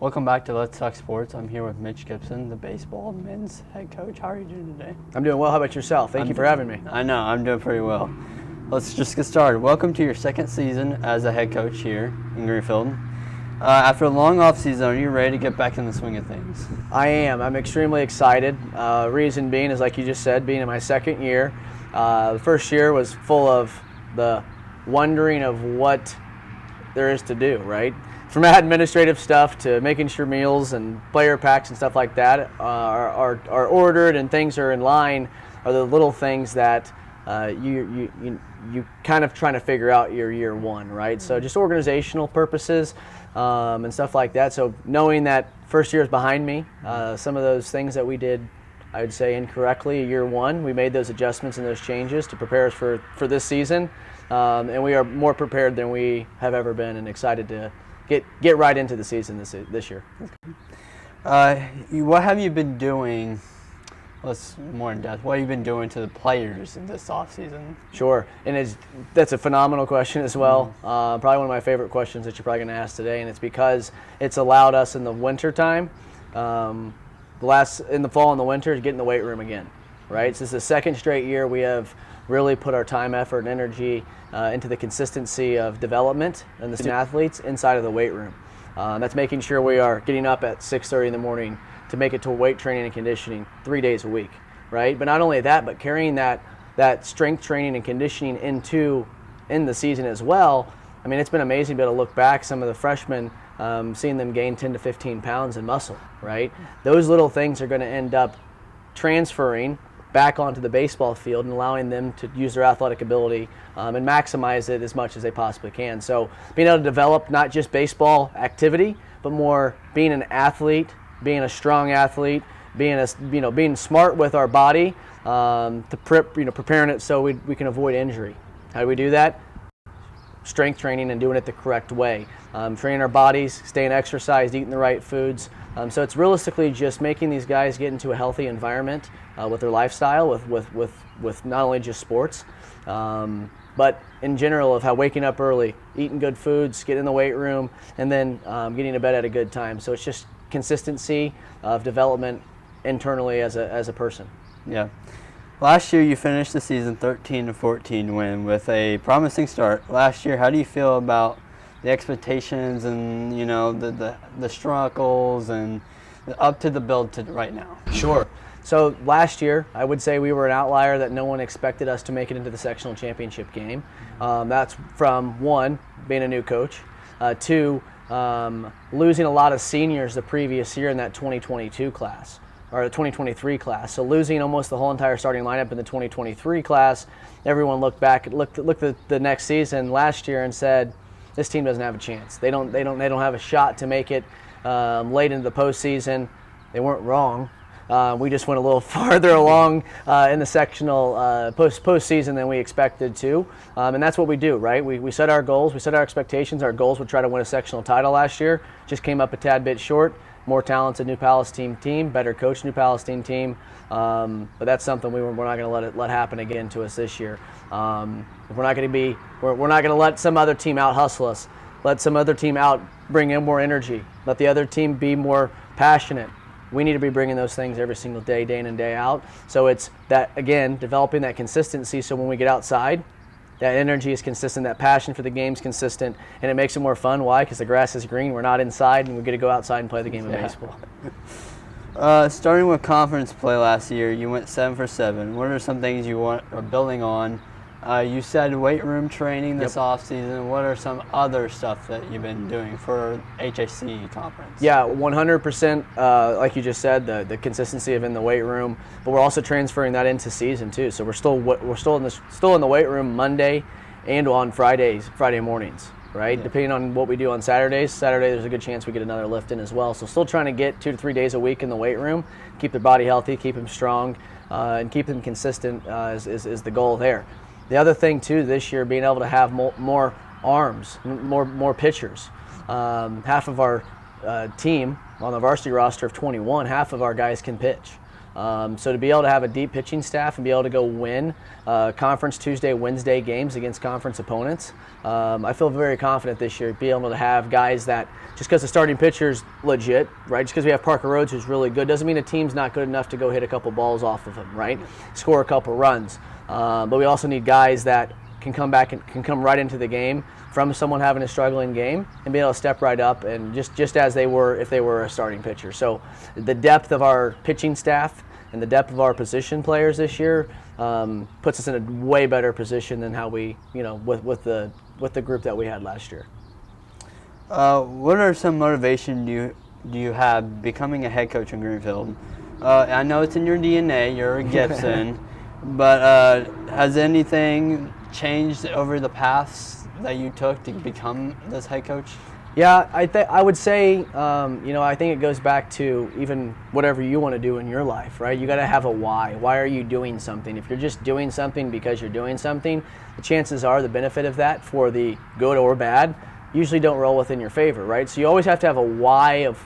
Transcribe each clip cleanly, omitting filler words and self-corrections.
Welcome back to Let's Talk Sports. I'm here with Mitch Gibson, the baseball men's head coach. How are you doing today? I'm doing well. How about yourself? Thank you for having me. I know, I'm doing pretty well. Let's just get started. Welcome to your second season as a head coach here in Greenfield. After a long off season, are you ready to get back in the swing of things? I am. I'm extremely excited. Reason being is, like you just said, being in my second year. The first year was full of the wondering of what there is to do, right? From administrative stuff to making sure meals and player packs and stuff like that are ordered and things are in line, are the little things that you kind of trying to figure out your year one, right? So just organizational purposes and stuff like that. So knowing that first year is behind me, some of those things that we did, I would say incorrectly year one, we made those adjustments and those changes to prepare us for this season, and we are more prepared than we have ever been, and excited to get right into the season this year. What have you been doing? Let's more in depth. What have you been doing to the players in this off season? Sure, and that's a phenomenal question as well. Probably one of my favorite questions that you're probably going to ask today, and it's because it's allowed us in the winter time, in the fall and the winter, to get in the weight room again. Right, so this is the second straight year we have really put our time, effort, and energy into the consistency of development and the student athletes inside of the weight room. That's making sure we are getting up at 6:30 in the morning to make it to weight training and conditioning 3 days a week, right? But not only that, but carrying that strength training and conditioning in the season as well. I mean, it's been amazing to be able to look back, some of the freshmen, seeing them gain 10 to 15 pounds in muscle, right? Those little things are going to end up transferring back onto the baseball field and allowing them to use their athletic ability and maximize it as much as they possibly can. So being able to develop not just baseball activity, but more being an athlete, being a strong athlete, being smart with our body, preparing it so we can avoid injury. How do we do that? Strength training and doing it the correct way. Training our bodies, staying exercised, eating the right foods. So it's realistically just making these guys get into a healthy environment with their lifestyle, with not only just sports, but in general of how waking up early, eating good foods, getting in the weight room, and then getting to bed at a good time. So it's just consistency of development internally as a person. Yeah. Last year you finished the season 13-14 win with a promising start. Last year, how do you feel about the expectations and the struggles and up to the build to right now? Sure. So last year, I would say we were an outlier that no one expected us to make it into the sectional championship game. That's from one, being a new coach, two, losing a lot of seniors the previous year in that 2022 class. Or the 2023 class. So losing almost the whole entire starting lineup in the 2023 class, everyone looked back, looked at the next season last year and said, this team doesn't have a chance. They don't have a shot to make it late into the postseason. They weren't wrong. We just went a little farther along in the sectional postseason than we expected to, and that's what we do, right? We set our goals, we set our expectations. Our goals would try to win a sectional title last year. Just came up a tad bit short. More talented New Palestine team, better coached New Palestine team, but that's something we're not going to let happen again to us this year. We're not going to let some other team out hustle us. Let some other team out bring in more energy. Let the other team be more passionate. We need to be bringing those things every single day, day in and day out. So it's that, again, developing that consistency so when we get outside, that energy is consistent, that passion for the game is consistent, and it makes it more fun. Why? Because the grass is green, we're not inside, and we get to go outside and play the game of baseball. Starting with conference play last year, you went 7 for 7. What are some things you are building on? You said weight room training this offseason. What are some other stuff that you've been doing for HAC conference? Yeah, 100%. Like you just said, the consistency of in the weight room, but we're also transferring that into season too. So we're still in the weight room Monday and on Friday mornings, right? Yeah. Depending on what we do on Saturday, there's a good chance we get another lift in as well. So still trying to get 2 to 3 days a week in the weight room, keep their body healthy, keep them strong, and keep them consistent is the goal there. The other thing too this year, being able to have more arms, more pitchers. Half of our team on the varsity roster of 21, half of our guys can pitch. So to be able to have a deep pitching staff and be able to go win conference Tuesday, Wednesday games against conference opponents, I feel very confident this year being able to have guys that, just because the starting pitcher's legit, right? Just because we have Parker Rhodes who's really good doesn't mean a team's not good enough to go hit a couple balls off of him, right? Score a couple runs. But we also need guys that can come back and can come right into the game from someone having a struggling game and be able to step right up and just as they were if they were a starting pitcher. So the depth of our pitching staff and the depth of our position players this year puts us in a way better position than how we, with the group that we had last year. What are some motivation do you have becoming a head coach in Greenfield? I know it's in your DNA. You're a Gibson, but has anything changed over the paths that you took to become this head coach? Yeah, I would say, I think it goes back to even whatever you want to do in your life, right? You got to have a why. Why are you doing something? If you're just doing something because you're doing something, the chances are the benefit of that, for the good or bad, usually don't roll within your favor, right? So you always have to have a why of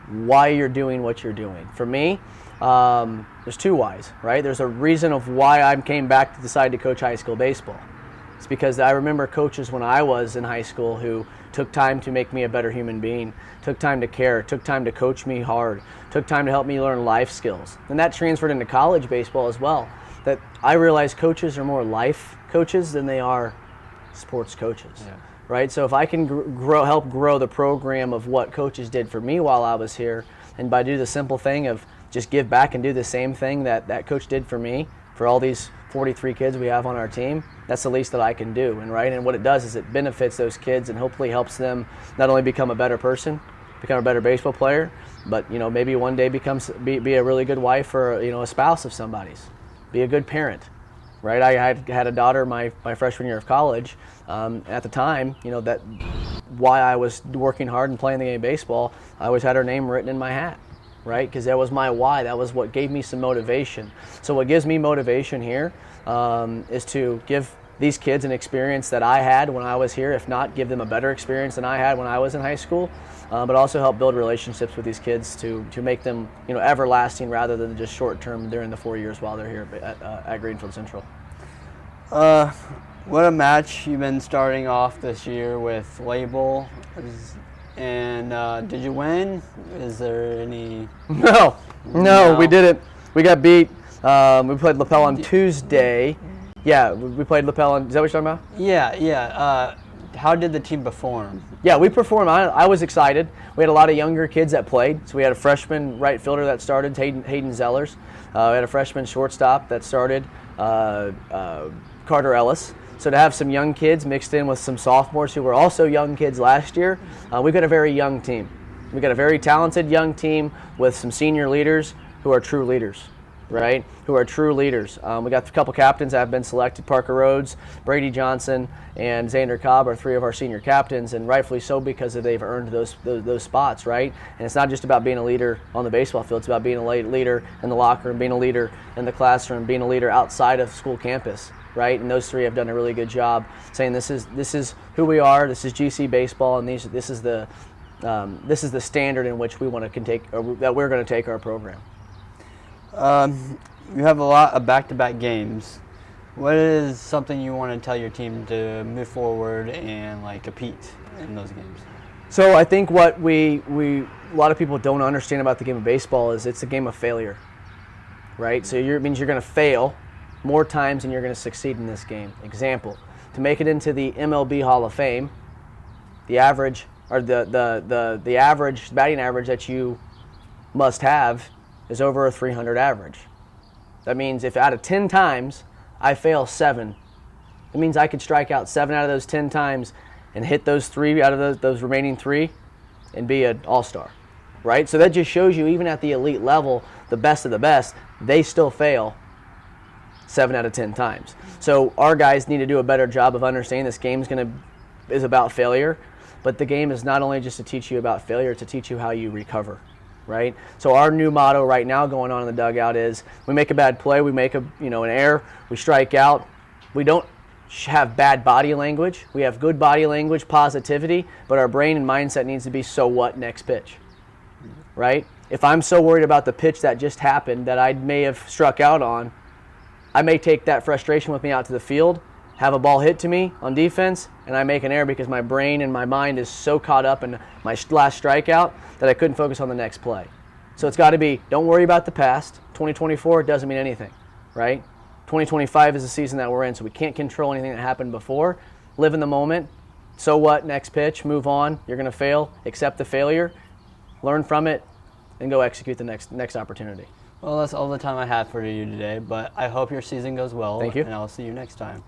why you're doing what you're doing. For me, there's two whys, right? There's a reason of why I came back to decide to coach high school baseball. It's because I remember coaches when I was in high school who took time to make me a better human being, took time to care, took time to coach me hard, took time to help me learn life skills. And that transferred into college baseball as well. That I realized coaches are more life coaches than they are sports coaches. Yeah. Right? So if I can help grow the program of what coaches did for me while I was here, and by do the simple thing of just give back and do the same thing that coach did for me, for all these 43 kids we have on our team, that's the least that I can do. And what it does is it benefits those kids and hopefully helps them not only become a better person, become a better baseball player, but maybe one day be a really good wife or a spouse of somebody's, be a good parent. Right, I had a daughter my freshman year of college. At the time, that why I was working hard and playing the game of baseball, I always had her name written in my hat, right? Because that was my why. That was what gave me some motivation. So what gives me motivation here is to give these kids an experience that I had when I was here, if not give them a better experience than I had when I was in high school, but also help build relationships with these kids to make them everlasting rather than just short term during the 4 years while they're here at Greenfield-Central. What a match you've been starting off this year with Label, and did you win? Is there any? No. We didn't. We got beat. We played LaPel on Tuesday. Yeah, we played LaPel on. Is that what you're talking about? Yeah. How did the team perform? Yeah, we performed. I was excited. We had a lot of younger kids that played. So we had a freshman right fielder that started, Hayden Zellers. We had a freshman shortstop that started, Carter Ellis. So to have some young kids mixed in with some sophomores who were also young kids last year, we've got a very young team. We've got a very talented young team with some senior leaders who are true leaders, right? Who are true leaders. We got a couple captains that have been selected. Parker Rhodes, Brady Johnson, and Xander Cobb are three of our senior captains, and rightfully so because they've earned those spots, right? And it's not just about being a leader on the baseball field. It's about being a leader in the locker room, being a leader in the classroom, being a leader outside of school campus, right? And those three have done a really good job saying this is who we are. This is GC baseball, and this is the standard in which we want to that we're going to take our program. You have a lot of back-to-back games. What is something you want to tell your team to move forward and compete in those games? So I think what a lot of people don't understand about the game of baseball is it's a game of failure, right? So it means you're going to fail more times than you're going to succeed in this game. Example, to make it into the MLB Hall of Fame, the average or the average batting average that you must have is over a 300 average. That means if out of 10 times I fail 7, it means I could strike out 7 out of those 10 times and hit those 3 out of those remaining 3 and be an all-star, right? So that just shows you even at the elite level, the best of the best, they still fail 7 out of 10 times. So our guys need to do a better job of understanding this game is about failure, but the game is not only just to teach you about failure, it's to teach you how you recover, right? So our new motto right now going on in the dugout is we make a bad play, we make an error, we strike out. We don't have bad body language. We have good body language, positivity, but our brain and mindset needs to be so what next pitch, right? If I'm so worried about the pitch that just happened that I may have struck out on, I may take that frustration with me out to the field, have a ball hit to me on defense, and I make an error because my brain and my mind is so caught up in my last strikeout that I couldn't focus on the next play. So it's got to be, don't worry about the past. 2024 doesn't mean anything, right? 2025 is the season that we're in, so we can't control anything that happened before. Live in the moment. So what? Next pitch, move on. You're going to fail. Accept the failure. Learn from it, and go execute the next opportunity. Well, that's all the time I have for you today, but I hope your season goes well. Thank you. And I'll see you next time.